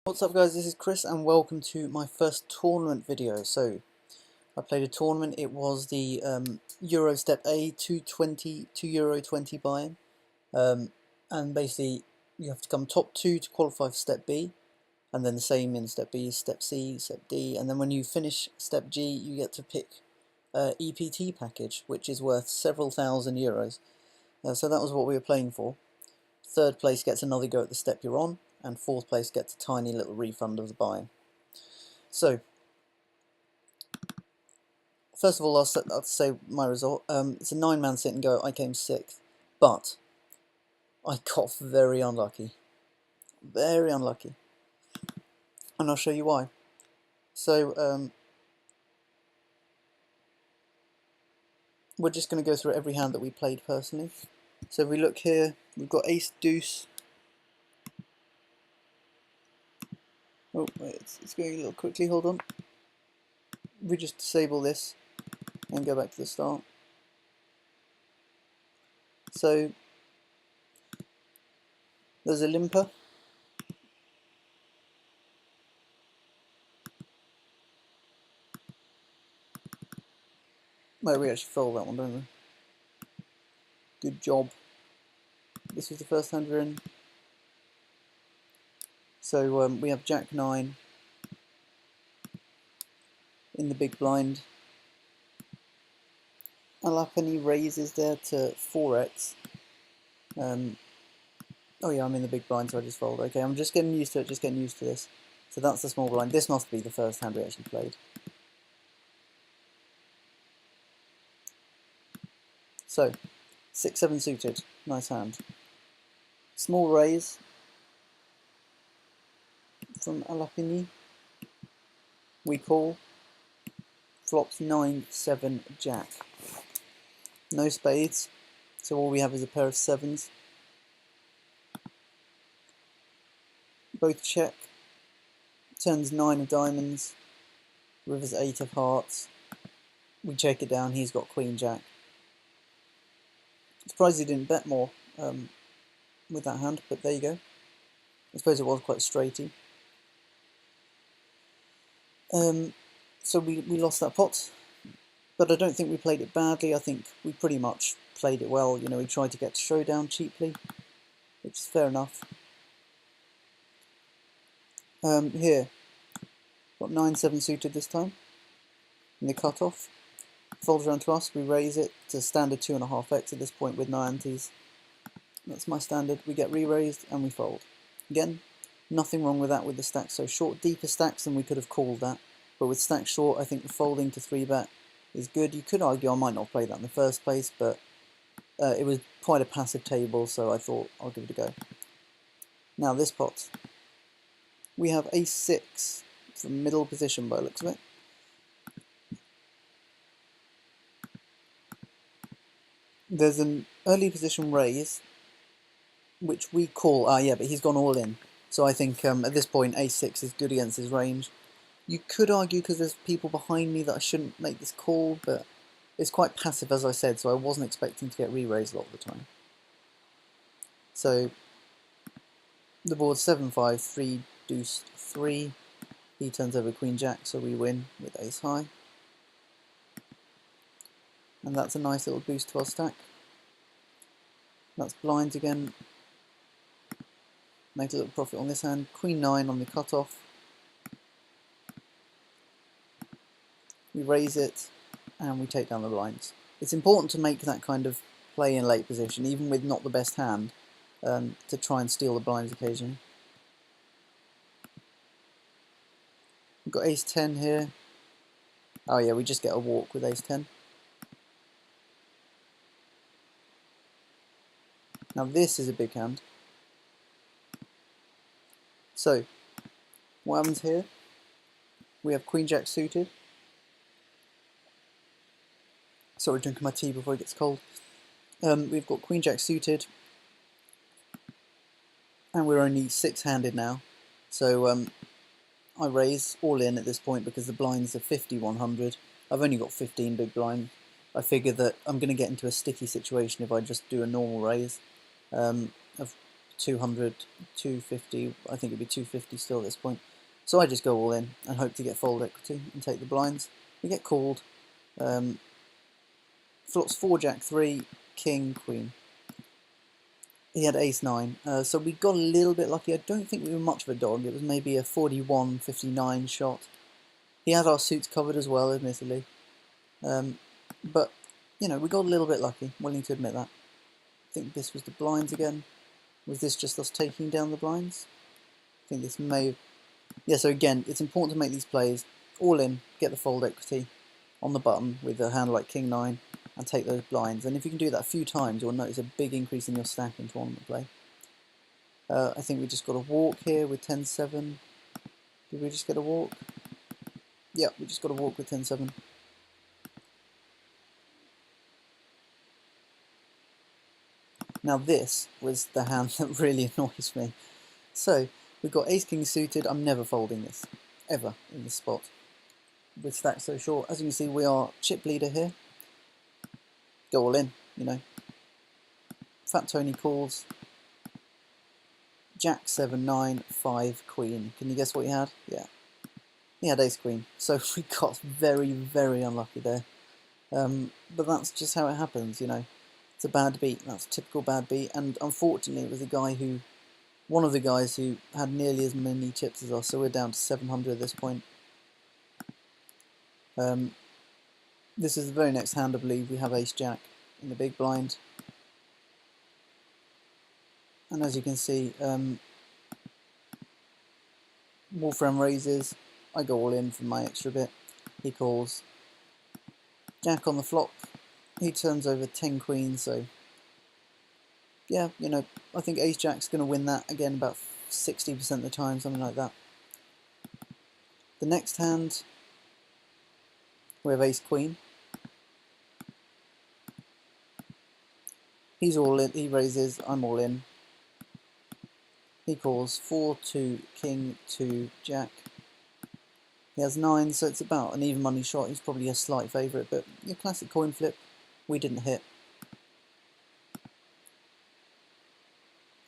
What's up guys, this is Chris and welcome to my first tournament video. So, I played a tournament. It was the Euro Step A 220 €2 20 buy-in, and basically you have to come top 2 to qualify for Step B, and then the same in Step B, Step C, Step D, and then when you finish Step G you get to pick EPT package, which is worth several thousand euros. So that was what we were playing for. Third place gets another go at the step you're on, and fourth place gets a tiny little refund of the buy-in. So, first of all, I'll say my result. It's a 9-man sit and go. I came 6th, but I got very unlucky. Very unlucky. And I'll show you why. So, we're just going to go through every hand that we played personally. So if we look here, we've got ace, deuce. Oh, wait, it's going a little quickly, hold on. We just disable this and go back to the start. So, there's a limper. No, we actually fold that one, don't we? Good job. This was the first hand we're in. So we have Jack 9 in the big blind. Alapani raises there to 4x. Oh yeah, I'm in the big blind, so I just fold. Okay, I'm just getting used to it, just getting used to this. So that's the small blind. This must be the first hand we actually played. So, 6-7 suited. Nice hand. Small raise from Alapini. We call. Flops 9-7 Jack. No spades, so all we have is a pair of 7s. Both check. Turns 9 of diamonds. River's 8 of hearts. We check it down, he's got Queen Jack. Surprised he didn't bet more with that hand, but there you go. I suppose it was quite straighty. So we lost that pot, but I don't think we played it badly. I think we pretty much played it well. You know, we tried to get to showdown cheaply, which is fair enough. Here, got 9-7 suited this time in the cutoff. Folds around to us, we raise it to standard 2.5x at this point with no antes. That's my standard. We get re-raised and we fold. Again, nothing wrong with that with the stacks so short. Deeper stacks than we could have called that. But with stacks short, I think the folding to 3-bet is good. You could argue I might not play that in the first place, but it was quite a passive table, so I thought I'll give it a go. Now this pot. We have ace-6 from middle position by the looks of it. There's an early position raise, which we call, yeah, but he's gone all in. So I think at this point ace-6 is good against his range. You could argue, because there's people behind me, that I shouldn't make this call, but it's quite passive as I said, so I wasn't expecting to get re-raised a lot of the time. So the board's 7-5, 3, deuce, 3. He turns over Queen Jack, so we win with ace high. And that's a nice little boost to our stack. That's blinds again. Make a little profit on this hand. Queen 9 on the cutoff. We raise it and we take down the blinds. It's important to make that kind of play in late position, even with not the best hand, to try and steal the blinds occasionally. We've got ace-10 here. Oh yeah, we just get a walk with ace-10. Now this is a big hand. So, what happens here? We have Queen Jack suited. Sorry, drinking my tea before it gets cold. We've got Queen Jack suited, and we're only 6-handed now. So I raise all in at this point because the blinds are 50-100. I've only got 15 big blind. I figure that I'm going to get into a sticky situation if I just do a normal raise. I've 200, 250, I think it'd be 250 still at this point. So I just go all in and hope to get fold equity and take the blinds. We get called. Flops 4, Jack 3, King, Queen. He had ace 9, so we got a little bit lucky. I don't think we were much of a dog. It was maybe a 41-59 shot. He had our suits covered as well, admittedly. But, you know, we got a little bit lucky, willing to admit that. I think this was the blinds again. Was this just us taking down the blinds? I think this may have... Yeah, so again, it's important to make these plays all in, get the fold equity on the button with a hand like King 9 and take those blinds. And if you can do that a few times, you'll notice a big increase in your stack in tournament play. I think we just got a walk here with 10-7. Did we just get a walk? Yeah, we just got a walk with 10-7. Now this was the hand that really annoys me. So, we've got ace-king suited. I'm never folding this, ever, in this spot. With stacks so short. As you can see, we are chip leader here. Go all in, you know. Fat Tony calls. Jack 7-9, 5 Queen. Can you guess what he had? Yeah. He had ace Queen. So we got very, very unlucky there. But that's just how it happens, you know. It's a bad beat. That's a typical bad beat. And unfortunately, it was a guy who, one of the guys who had nearly as many chips as us. So we're down to 700 at this point. This is the very next hand, I believe. We have ace Jack in the big blind. And as you can see, Wolfram raises. I go all in for my extra bit. He calls. Jack on the flop. He turns over 10 queens, so yeah, you know, I think ace Jack's going to win that again about 60% of the time, something like that. The next hand, we have ace Queen. He's all in, he raises, I'm all in. He calls 4-2 King 2 Jack. He has 9, so it's about an even money shot. He's probably a slight favourite, but your classic coin flip, we didn't hit.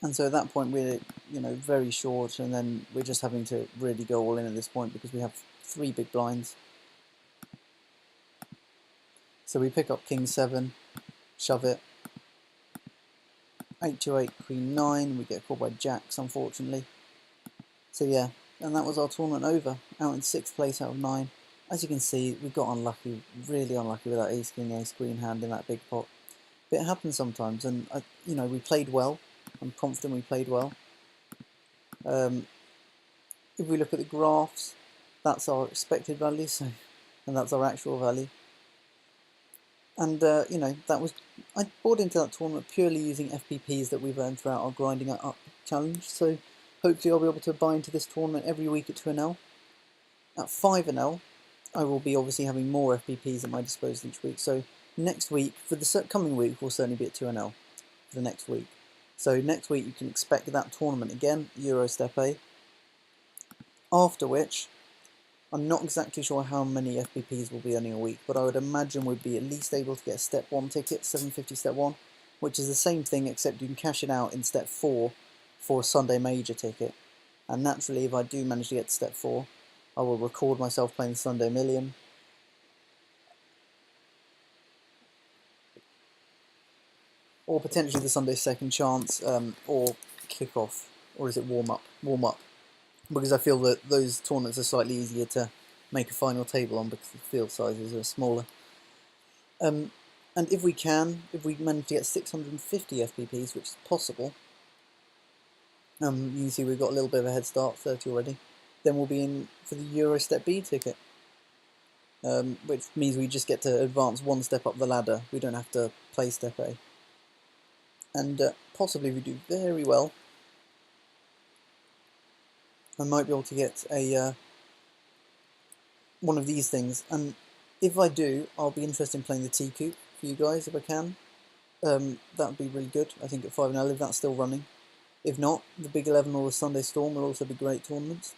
And so at that point we're, you know, very short, and then we're just having to really go all in at this point because we have 3 big blinds. So we pick up King 7, shove it. 8-8 Queen 9, we get called by Jacks, unfortunately. So yeah, and that was our tournament over, out in 6th place out of 9. As you can see, we got unlucky, really unlucky with that ace king, ace queen hand in that big pot. But it happens sometimes, and you know, we played well. I'm confident we played well. If we look at the graphs, that's our expected value, so, and that's our actual value. And you know, that was, I bought into that tournament purely using FPPs that we've earned throughout our Grinding It Up challenge. So hopefully I'll be able to buy into this tournament every week at 2NL. At 5NL, I will be obviously having more FPPs at my disposal each week. So next week, for the coming week, we'll certainly be at 2NL for the next week. So next week you can expect that tournament again, Euro Step A. After which, I'm not exactly sure how many FPPs will be earning a week, but I would imagine we'd be at least able to get a Step 1 ticket, 750 Step 1, which is the same thing except you can cash it out in Step 4 for a Sunday Major ticket. And naturally, if I do manage to get to Step 4, I will record myself playing the Sunday Million. Or potentially the Sunday Second Chance, or Kickoff, or is it Warm Up? Warm Up. Because I feel that those tournaments are slightly easier to make a final table on because the field sizes are smaller. And if we manage to get 650 FPPs, which is possible, you can see we've got a little bit of a head start, 30 already, then we'll be in for the Euro Step B ticket, which means we just get to advance one step up the ladder. We don't have to play Step A. And possibly if we do very well, I might be able to get a one of these things, and if I do, I'll be interested in playing the T-Coup for you guys if I can. That would be really good, I think, at 5NL if that's still running. If not, the Big 11 or the Sunday Storm will also be great tournaments.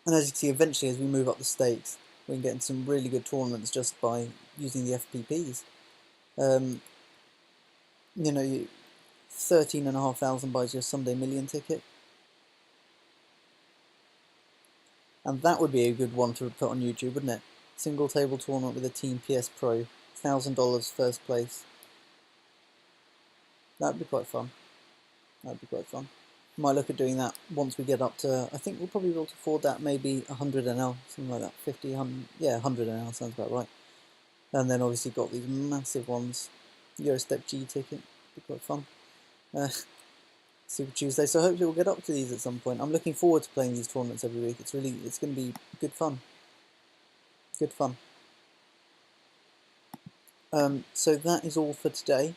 And as you can see, eventually as we move up the stakes, we can get into some really good tournaments just by using the FPPs. You know, 13,500 buys your Sunday Million ticket. And that would be a good one to put on YouTube, wouldn't it? Single table tournament with a Team PS Pro. $1,000 first place. That'd be quite fun. That'd be quite fun. Might look at doing that once we get up to, I think we'll probably be able to afford that, maybe 100 NL, something like that. 50, 100, yeah, 100 NL sounds about right. And then obviously got these massive ones. Eurostep G ticket, be quite fun. Super Tuesday, so hopefully we'll get up to these at some point. I'm looking forward to playing these tournaments every week. It's going to be good fun. Good fun. So that is all for today.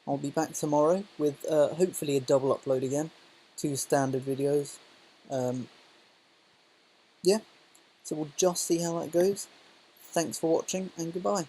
I'll be back tomorrow with hopefully a double upload again. 2 standard videos. Yeah, so we'll just see how that goes. Thanks for watching and goodbye.